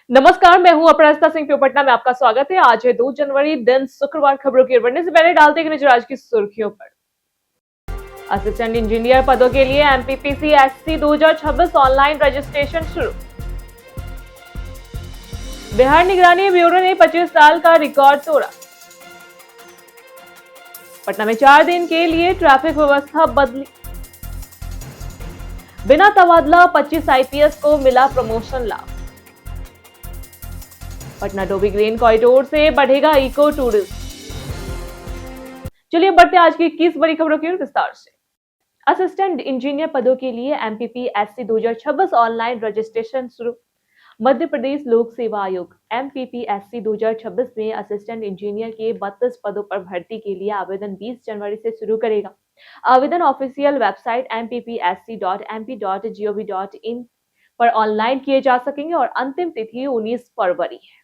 नमस्कार, मैं हूं अपराजिता सिंह पटना में आपका स्वागत है। आज है 2 जनवरी, दिन शुक्रवार। खबरों की ओर बढ़ने से पहले डालते हैं नजर आज की सुर्खियों पर। असिस्टेंट इंजीनियर पदों के लिए एमपीपीसी एससी 2026 ऑनलाइन रजिस्ट्रेशन शुरू। बिहार निगरानी ब्यूरो ने 25 साल का रिकॉर्ड तोड़ा। पटना में 4 दिन के लिए ट्रैफिक व्यवस्था बदली। बिना तबादला 25 आईपीएस को मिला प्रमोशन लाभ। पटना डोभी ग्रीन कॉरिडोर से बढ़ेगा इको टूरिज्म। चलिए बढ़ते हैं आज की 21 बड़ी खबरों की ओर विस्तार से। असिस्टेंट इंजीनियर पदों के लिए एमपीपीएससी 2026 ऑनलाइन रजिस्ट्रेशन शुरू। मध्य प्रदेश लोक सेवा आयोग एमपीपीएससी 2026 में असिस्टेंट इंजीनियर के 32 पदों पर भर्ती के लिए आवेदन 20 जनवरी से शुरू करेगा। आवेदन ऑफिशियल वेबसाइट mppsc.mp.gov.in पर ऑनलाइन किए जा सकेंगे और अंतिम तिथि 19 फरवरी है।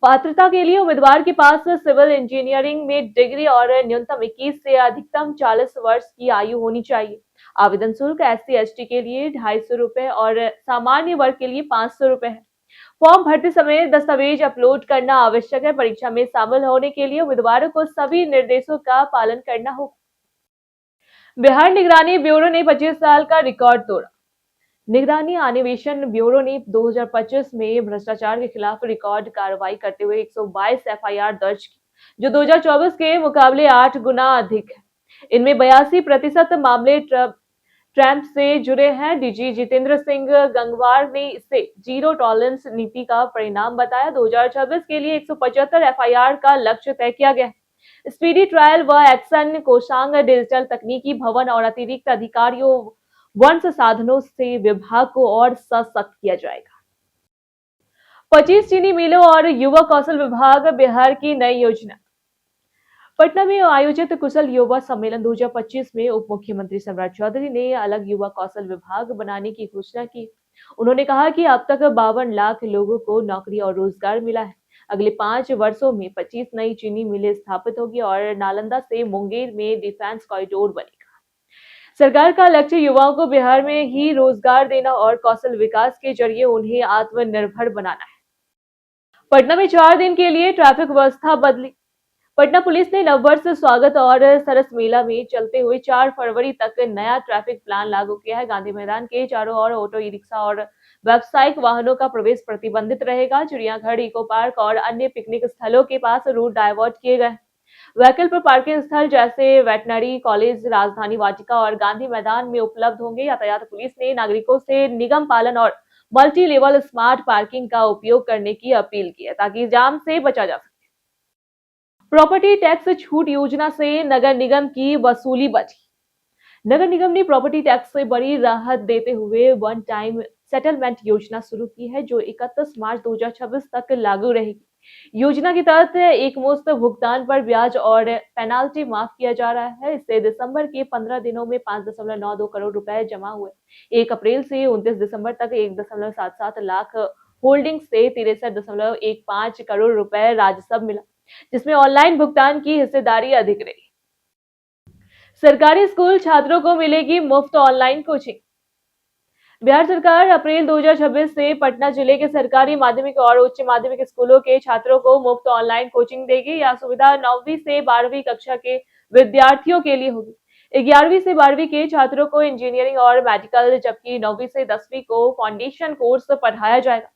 पात्रता के लिए उम्मीदवार के पास सिविल इंजीनियरिंग में डिग्री और न्यूनतम 21 से अधिकतम 40 वर्ष की आयु होनी चाहिए। आवेदन शुल्क SC/ST के लिए 250 रुपए और सामान्य वर्ग के लिए 500 रुपए है। फॉर्म भरते समय दस्तावेज अपलोड करना आवश्यक है। परीक्षा में शामिल होने के लिए उम्मीदवारों को सभी निर्देशों का पालन करना होगा। बिहार निगरानी ब्यूरो ने 25 साल का रिकॉर्ड तोड़ा। निगरानी अन्वेषण ब्यूरो ने 2025 में भ्रष्टाचार के खिलाफ रिकॉर्ड कार्रवाई करते हुए 122 एफआईआर दर्ज की, जो 2024 के मुकाबले 8 गुना अधिक है। इनमें 82% मामले ट्रैम्प से जुड़े हैं। डीजी जितेंद्र सिंह गंगवार ने इसे जीरो टॉलरेंस नीति का परिणाम बताया। 2026 के लिए 175 एफआईआर का लक्ष्य तय किया गया है। स्पीडी ट्रायल व एक्शन कोषांग डिजिटल तकनीकी भवन और अतिरिक्त अधिकारियों वन संसाधनों से विभाग को और सशक्त किया जाएगा। 25 चीनी मिलों और युवा कौशल विभाग बिहार की नई योजना। पटना में आयोजित कुशल युवा सम्मेलन 2025 में उप मुख्यमंत्री सम्राट चौधरी ने अलग युवा कौशल विभाग बनाने की घोषणा की। उन्होंने कहा कि अब तक 52 लाख लोगों को नौकरी और रोजगार मिला है। अगले 5 वर्षों में 25 नई चीनी मिलें स्थापित होगी और नालंदा से मुंगेर में डिफेंस कॉरिडोर बनेगा। सरकार का लक्ष्य युवाओं को बिहार में ही रोजगार देना और कौशल विकास के जरिए उन्हें आत्मनिर्भर बनाना है। पटना में 4 दिन के लिए ट्रैफिक व्यवस्था बदली। पटना पुलिस ने नववर्ष स्वागत और सरस मेला में चलते हुए 4 फरवरी तक नया ट्रैफिक प्लान लागू किया है। गांधी मैदान के चारों ओर ऑटो, ई रिक्शा और व्यावसायिक वाहनों का प्रवेश प्रतिबंधित रहेगा। चिड़ियाघर, इको पार्क और अन्य पिकनिक स्थलों के पास रूट डायवर्ट किए गए। वैकल्पिक पार्किंग स्थल जैसे वेटनरी कॉलेज, राजधानी वाटिका और गांधी मैदान में उपलब्ध होंगे। यातायात पुलिस ने नागरिकों से निगम पालन और मल्टी लेवल स्मार्ट पार्किंग का उपयोग करने की अपील की है, ताकि जाम से बचा जा सके। प्रॉपर्टी टैक्स छूट योजना से नगर निगम की वसूली बढ़ी। नगर निगम ने प्रॉपर्टी टैक्स से बड़ी राहत देते हुए वन टाइम सेटलमेंट योजना शुरू की है, जो 31 मार्च 2026 तक लागू रहेगी। योजना के तहत एक मुश्त भुगतान पर ब्याज और पेनाल्टी माफ किया जा रहा है। इससे दिसंबर के 15 दिनों में 5.92 करोड़ रुपए जमा हुए। 1 अप्रैल से 29 दिसंबर तक 1.77 लाख होल्डिंग से 63.15 करोड़ रुपए राजस्व मिला, जिसमें ऑनलाइन भुगतान की हिस्सेदारी अधिक रही। सरकारी स्कूल छात्रों को मिलेगी मुफ्त ऑनलाइन कोचिंग। बिहार सरकार अप्रैल 2026 से पटना जिले के सरकारी माध्यमिक और उच्च माध्यमिक स्कूलों के छात्रों को मुफ्त ऑनलाइन कोचिंग देगी। यह सुविधा 9वीं से 12वीं कक्षा के विद्यार्थियों के लिए होगी। 11वीं से 12वीं के छात्रों को इंजीनियरिंग और मेडिकल, जबकि 9वीं से 10वीं को फाउंडेशन कोर्स पढ़ाया जाएगा।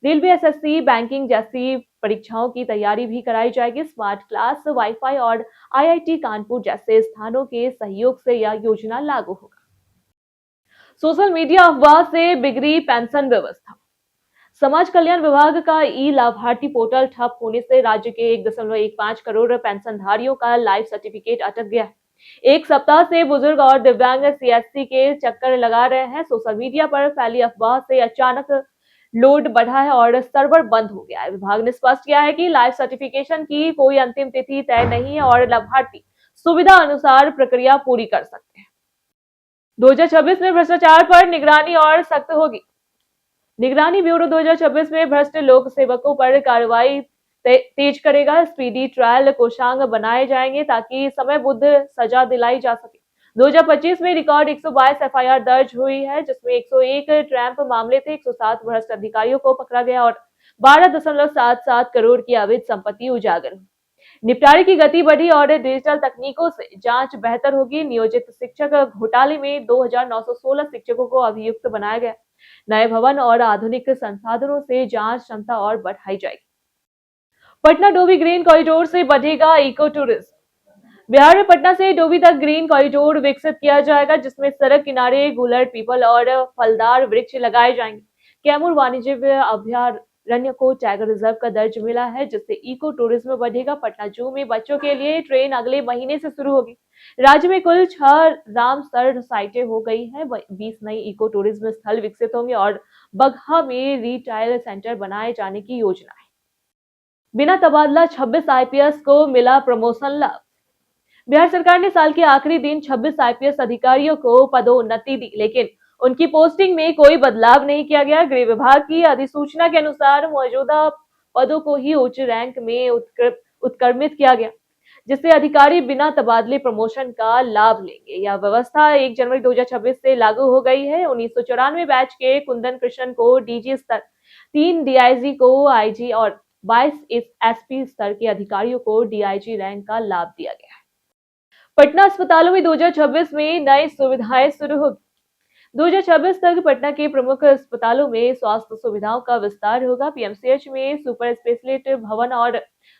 रेलवे, एसएससी, बैंकिंग जैसी परीक्षाओं की तैयारी भी कराई जाएगी। स्मार्ट क्लास, वाईफाई और आईआईटी कानपुर जैसे स्थानों के सहयोग से यह योजना लागू होगा। सोशल मीडिया अफवाह से बिगड़ी पेंशन व्यवस्था। समाज कल्याण विभाग का ई लाभार्थी पोर्टल ठप होने से राज्य के 1.15 करोड़ पेंशनधारियों का लाइफ सर्टिफिकेट अटक गया है। एक सप्ताह से बुजुर्ग और दिव्यांग सीएससी के चक्कर लगा रहे हैं। सोशल मीडिया पर फैली अफवाह से अचानक लोड बढ़ा है और सर्वर बंद हो गया है। विभाग ने स्पष्ट किया है कि लाइफ सर्टिफिकेशन की कोई अंतिम तिथि तय नहीं है और लाभार्थी सुविधा अनुसार प्रक्रिया पूरी कर सकते हैं। 2026 में भ्रष्टाचार पर निगरानी और सख्त होगी। निगरानी ब्यूरो 2026 में भ्रष्ट लोक सेवकों पर कार्रवाई तेज करेगा। स्पीडी ट्रायल कोषांग बनाए जाएंगे ताकि समयबद्ध सजा दिलाई जा सके। 2025 में रिकॉर्ड 122 एफआईआर दर्ज हुई है, जिसमें 101 ट्रैम्प मामले थे। 107 भ्रष्ट अधिकारियों को पकड़ा गया और 12.77 करोड़ की अवैध संपत्ति उजागर हुई। निपटारे की गति बढ़ी और डिजिटल तकनीकों से जांच बेहतर होगी। नियोजित शिक्षक घोटाले में 2,916 शिक्षकों को अभियुक्त बनाया गया। नए भवन और आधुनिक संसाधनों से जांच क्षमता और बढ़ाई जाएगी। पटना डोभी ग्रीन कॉरिडोर से बढ़ेगा इको टूरिज्म। बिहार में पटना से डोभी तक ग्रीन कॉरिडोर विकसित किया जाएगा, जिसमें सड़क किनारे गुलर, पीपल और फलदार वृक्ष लगाए जाएंगे। कैमूर वाणिज्य अभयारण्य को टाइगर रिजर्व का दर्ज मिला है, जिससे इको टूरिज्म बढ़ेगा। पटना जू में बच्चों के लिए ट्रेन अगले महीने से शुरू होगी। राज्य में कुल 6 रामसर साइटें हो गई हैं। 20 नई इको टूरिज्म स्थल विकसित होंगे और बगहा में रिटायल सेंटर बनाए जाने की योजना है। बिना तबादला 26 आईपीएस को मिला प्रमोशन लाभ। बिहार सरकार ने साल के आखिरी दिन 26 आईपीएस अधिकारियों को पदोन्नति दी, लेकिन उनकी पोस्टिंग में कोई बदलाव नहीं किया गया। गृह विभाग की अधिसूचना के अनुसार मौजूदा पदों को ही उच्च रैंक में उत्क्रमित किया गया, जिससे अधिकारी बिना तबादले प्रमोशन का लाभ लेंगे। यह व्यवस्था 1 जनवरी 2026 से लागू हो गई है। 1994 बैच के कुंदन कृष्ण को डीजी स्तर, 3 डीआईजी को आईजी और 22 एसपी स्तर के अधिकारियों को डीआईजी रैंक का लाभ दिया गया है। पटना अस्पतालों में 2026 में नई सुविधाएं शुरू होगी। 2026 तक पटना के प्रमुख अस्पतालों में स्वास्थ्य सुविधाओं का विस्तार होगा। पीएमसीएच में सुपर स्पेशलिटी भवन और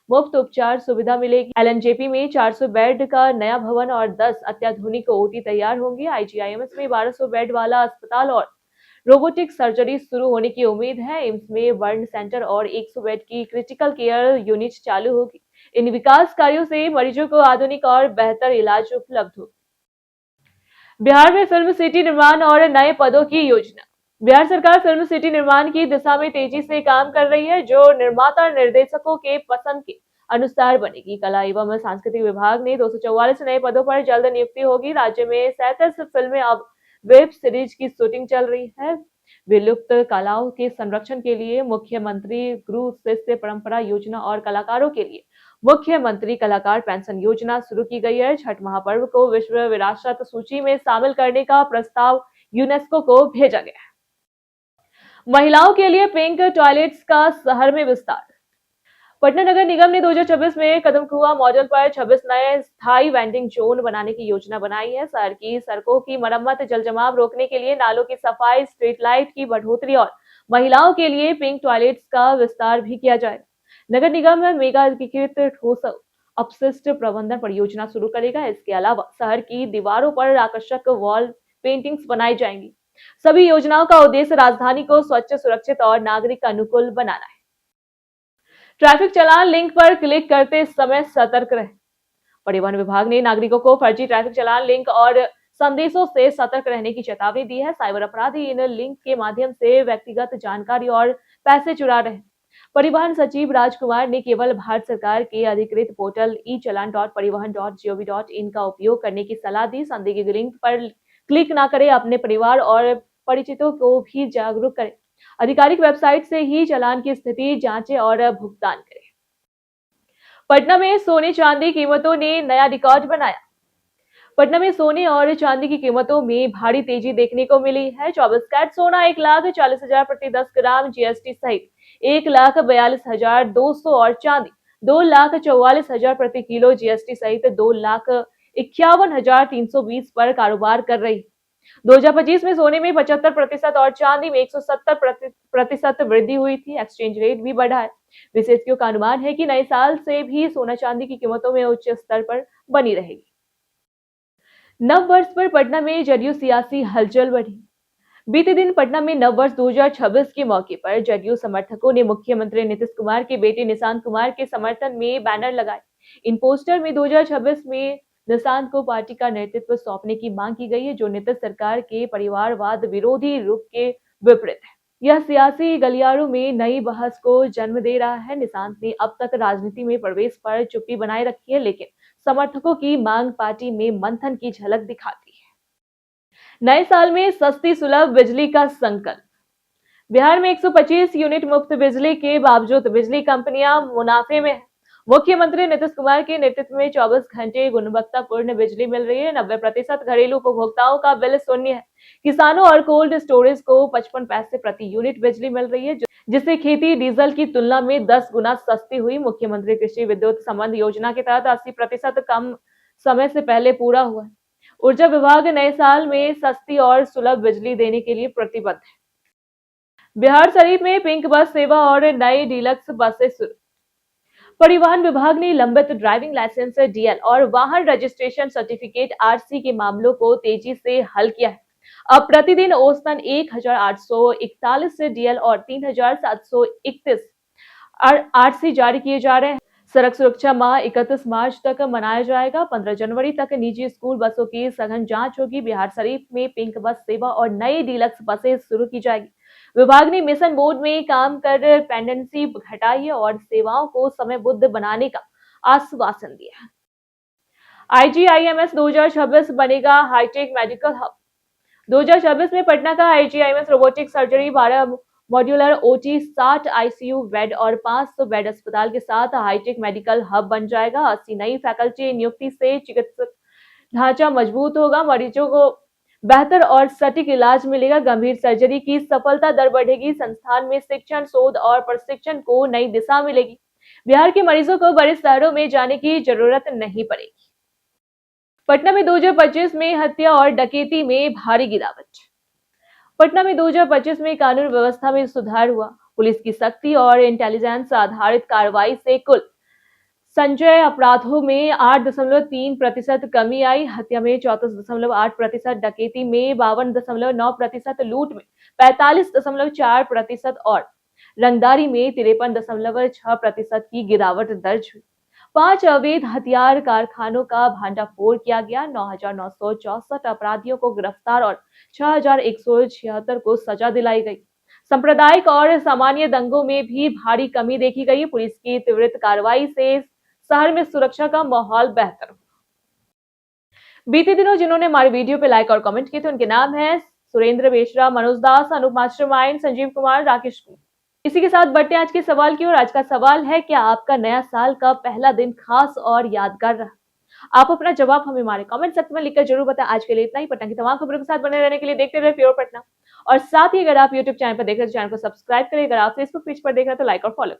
मुफ्त उपचार सुविधा मिलेगी। एलएनजेपी में 400 बेड का नया भवन और 10 अत्याधुनिक ओटी तैयार होंगे। आईजीआईएमएस में 1200 बेड वाला अस्पताल और रोबोटिक सर्जरी शुरू होने की उम्मीद है। एम्स में बर्न सेंटर और 100 बेड की क्रिटिकल केयर यूनिट चालू होगी। इन विकास कार्यों से मरीजों को आधुनिक और बेहतर इलाज उपलब्ध हो। बिहार में फिल्म सिटी निर्माण और नए पदों की योजना। बिहार सरकार फिल्म सिटी निर्माण की दिशा में तेजी से काम कर रही है, जो निर्माता निर्देशकों के पसंद के अनुसार बनेगी। कला एवं सांस्कृतिक विभाग ने 244 नए पदों पर जल्द नियुक्ति होगी। राज्य में 37 फिल्में अब वेब सीरीज की शूटिंग चल रही है। विलुप्त कलाओं के संरक्षण के लिए मुख्यमंत्री गुरु शिष्य परंपरा योजना और कलाकारों के लिए मुख्यमंत्री कलाकार पेंशन योजना शुरू की गई है। छठ महापर्व को विश्व विरासत सूची में शामिल करने का प्रस्ताव यूनेस्को को भेजा गया है। महिलाओं के लिए पिंक टॉयलेट्स का शहर में विस्तार। पटना नगर निगम ने 2026 में कदम कुआं मॉडल पर 26 नए स्थायी वेंडिंग जोन बनाने की योजना बनाई है। शहर की सड़कों की मरम्मत, जल जमाव रोकने के लिए नालों की सफाई, स्ट्रीट लाइट की बढ़ोतरी और महिलाओं के लिए पिंक टॉयलेट्स का विस्तार भी किया जाएगा। नगर निगम मेगा एकीकृत ठोस अपशिष्ट प्रबंधन परियोजना शुरू करेगा। इसके अलावा शहर की दीवारों पर आकर्षक वॉल पेंटिंग्स बनाई जाएंगी। सभी योजनाओं का उद्देश्य राजधानी को स्वच्छ, सुरक्षित और नागरिक अनुकूल बनाना है। ट्रैफिक चालान लिंक पर क्लिक करते समय सतर्क रहें। परिवहन विभाग ने नागरिकों को फर्जी ट्रैफिक चालान लिंक और संदेशों से सतर्क रहने की चेतावनी दी है। साइबर अपराधी इन लिंक के माध्यम से व्यक्तिगत जानकारी और पैसे चुरा रहे हैं। परिवहन सचिव राजकुमार ने केवल भारत सरकार के अधिकृत पोर्टल e-चालान.परिवहन.gov.in का उपयोग करने की सलाह दी। संदिग्ध लिंक पर क्लिक न करें। अपने परिवार और परिचितों को भी जागरूक करें। आधिकारिक वेबसाइट से ही चालान की स्थिति जांचें और भुगतान करें। पटना में सोने चांदी कीमतों ने नया रिकॉर्ड बनाया। पटना में सोने और चांदी की कीमतों में भारी तेजी देखने को मिली है। 24 कैरेट सोना 1,40,000 प्रति 10 ग्राम जीएसटी सहित 1,42,200 और चांदी 2,44,000 प्रति किलो जीएसटी सहित 2,51,320 पर कारोबार कर रही। 2025 में सोने में 75% और चांदी में 170% वृद्धि हुई थी। एक्सचेंज रेट भी बढ़ा है। विशेषज्ञों का अनुमान है कि नए साल से भी सोना चांदी की कीमतों में उच्च स्तर पर बनी रहेगी। नव वर्ष पर पटना में जदयू सियासी हलचल बढ़ी। बीते दिन पटना में नव वर्ष 2026 के मौके पर जदयू समर्थकों ने मुख्यमंत्री नीतीश कुमार के बेटे निशांत कुमार के समर्थन में बैनर लगाए। इन पोस्टर में 2026 में निशांत को पार्टी का नेतृत्व सौंपने की मांग की गई है, जो नीतीश सरकार के परिवारवाद विरोधी रुख के विपरीत है। यह सियासी गलियारों में नई बहस को जन्म दे रहा है। निशांत ने अब तक राजनीति में प्रवेश पर चुप्पी बनाए रखी है, लेकिन समर्थकों की मांग पार्टी में मंथन की झलक दिखाती है। नए साल में सस्ती सुलभ बिजली का संकल्प। बिहार में 125 यूनिट मुफ्त बिजली के बावजूद बिजली कंपनियां मुनाफे में हैं। मुख्यमंत्री नीतीश कुमार के नेतृत्व में 24 घंटे गुणवत्तापूर्ण बिजली मिल रही है। 90% घरेलू उपभोक्ताओं का बिल शून्य है। किसानों और कोल्ड स्टोरेज को 55 पैसे प्रति यूनिट बिजली मिल रही है, जिससे खेती डीजल की तुलना में 10 गुना सस्ती हुई। मुख्यमंत्री कृषि विद्युत संबंध योजना के तहत 80% कम समय से पहले पूरा हुआ है। ऊर्जा विभाग नए साल में सस्ती और सुलभ बिजली देने के लिए प्रतिबद्ध है। बिहार शरीफ में पिंक बस सेवा और नई डीलक्स बसें शुरू। परिवहन विभाग ने लंबित ड्राइविंग लाइसेंस डीएल और वाहन रजिस्ट्रेशन सर्टिफिकेट आरसी के मामलों को तेजी से हल किया है। अब प्रतिदिन औसतन 1841 से डीएल और 3731 आरसी जारी किए जा रहे हैं। सड़क सुरक्षा माह 31 मार्च तक मनाया जाएगा। 15 जनवरी तक निजी स्कूल बसों की सघन जांच होगी। बिहार शरीफ में पिंक बस सेवा और नई डीलक्स बसें शुरू की जाएगी। विभाग ने मिशन मोड में काम कर पेंडेंसी घटाई है और सेवाओं को समयबद्ध बनाने का आश्वासन दिया है। आईजीआईएमएस 2026 बनेगा हाईटेक मेडिकल हब। 2026 में पटना का IGIMS robotic surgery 12 modular OT 60 ICU bed और 500 बेड अस्पताल के साथ हाईटेक मेडिकल हब बन जाएगा। 80 नई फैकल्टी नियुक्ति से चिकित्सक ढांचा मजबूत होगा। मरीजों को बेहतर और सटीक इलाज मिलेगा। गंभीर सर्जरी की सफलता दर बढ़ेगी। संस्थान में शिक्षण, शोध और प्रशिक्षण को नई दिशा मिलेगी। बिहार के मरीजों को बड़े शहरों में जाने की जरूरत नहीं पड़ेगी। पटना में 2025 में हत्या और डकैती में भारी गिरावट। पटना में 2025 में कानून व्यवस्था में सुधार हुआ। पुलिस की सख्ती और इंटेलिजेंस आधारित कार्रवाई से कुल संचय अपराधों में 8.3% कमी आई। हत्या में 34.8%, डकैती में 52.9%, लूट में 45.4% और रंगदारी में 53.6% की गिरावट दर्ज हुई। 5 अवैध हथियार कारखानों का भांडाफोड़ किया गया। 9,964 अपराधियों को गिरफ्तार और 6,176 को सजा दिलाई गई। सांप्रदायिक और सामान्य दंगों में भी भारी कमी देखी गई। पुलिस की त्वरित कार्रवाई से शहर में सुरक्षा का माहौल बेहतर हुआ। बीते दिनों जिन्होंने हमारे वीडियो पे लाइक और कमेंट किए थे उनके नाम है सुरेंद्र बेशरा, मनोज दास, अनूप मास्टरमाइंड, संजीव कुमार, राकेश कुमार। इसी के साथ बढ़ते हैं आज के सवाल की ओर। आज का सवाल है, क्या आपका नया साल का पहला दिन खास और यादगार रहा? आप अपना जवाब हमें हमारे कमेंट सेक्शन में लिखकर जरूर बताएं। आज के लिए इतना ही। पटना की तमाम खबरों के साथ बने रहने के लिए देखते रहे प्योर पटना। और साथ ही अगर आप यूट्यूब चैनल पर देख रहे हैं तो चैनल को सब्सक्राइब करें। अगर आप फेसबुक पेज पर देख रहे हैं तो लाइक और फॉलो।